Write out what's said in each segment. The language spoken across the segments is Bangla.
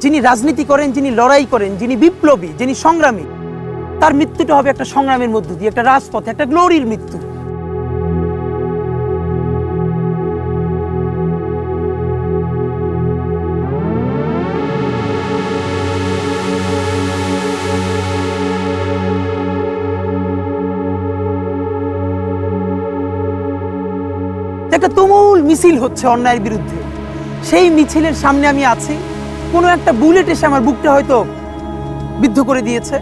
যিনি রাজনীতি করেন, যিনি লড়াই করেন, যিনি বিপ্লবী, যিনি সংগ্রামী, তার মৃত্যুটা হবে একটা সংগ্রামের মধ্য দিয়ে, একটা রাজপথে, একটা গ্লোরির মৃত্যু। একটা তুমুল মিছিল হচ্ছে অন্যায়ের বিরুদ্ধে, সেই মিছিলের সামনে আমি আছি, কোনো একটা বুলেট এসে আমার বুকটা হয়তো বিদ্ধ করে দিয়েছে,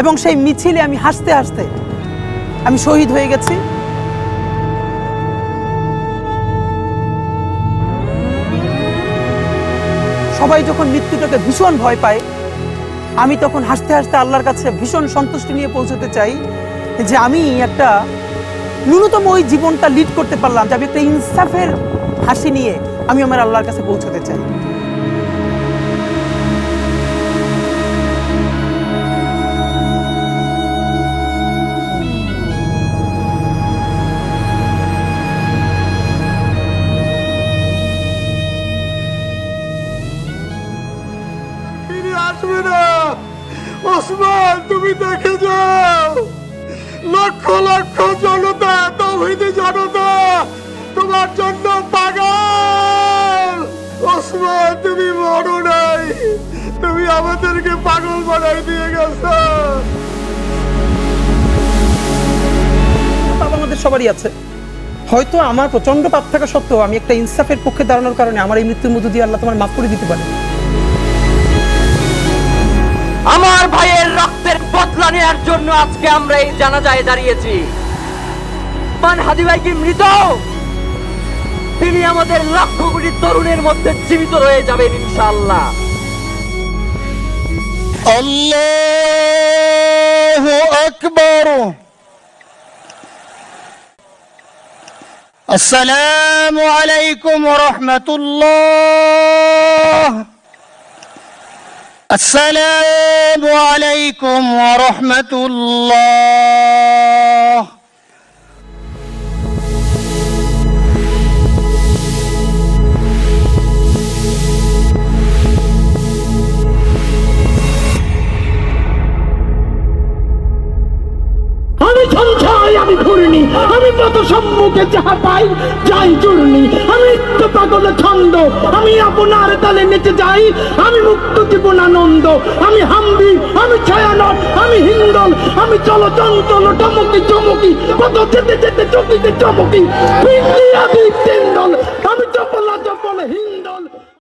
এবং সেই মিছিলে আমি হাসতে হাসতে আমি শহীদ হয়ে গেছি। সবাই যখন মৃত্যুটাকে ভীষণ ভয় পায়, আমি তখন হাসতে হাসতে আল্লাহর কাছে ভীষণ সন্তুষ্টি নিয়ে পৌঁছতে চাই যে আমি একটা ন্যূনতম ওই জীবনটা লিড করতে পারলাম, যে আমি একটা ইনসাফের হাসি নিয়ে আমি আমার আল্লাহর কাছে পৌঁছতে চাই। আসবে না ওসমান, তুমি দেখে যাও, লক্ষ লক্ষ জনতা, তাওহীদি জনতা তোমার জন্য পাগল। ওসমান, তুমি মরো নাই, তুমি আমাদেরকে পাগল বানাই দিয়ে গেছো। পাপ আমাদের সবারই আছে, হয়তো আমার প্রচন্ড পাপ থাকা সত্ত্বেও আমি একটা ইনসাফের পক্ষে দাঁড়ানোর কারণে আমার এই মৃত্যুর মধ্য দিয়ে আল্লাহ তোমার মাফ করে দিতে পারে। আমার ভাইয়ের রক্তের বদলা নেওয়ার জন্য আজকে আমরা এই জানাজায় দাঁড়িয়েছি। হাদি ভাই কি মৃত? তিনি আমাদের লক্ষ কোটি তরুণের মধ্যে জীবিত রয়ে যাবেন ইনশাআল্লাহ। আল্লাহু আকবার। আসসালামু আলাইকুম ওয়া রাহমাতুল্লাহ। আসসালামু আলাইকুম ওয়া রাহমাতুল্লাহ। আমি ঝঞ্ঝাই, আমি ঘূর্ণি, আমি পথ সম্মুখে যাহা পাই যাই চূর্ণি, আমি নিত্য পাগল ছন্দ, আমি আপনার তালে নেচে যাই, আমি মুক্ত জীবন আনন্দ, আমি হাম্বি, আমি ছায়ানট, আমি হিন্দল, আমি চলচঞ্চল টমকি চমকি, পথ যেতে যেতে চকিতে চমকি, আমি চপলা চপল হিন্দল।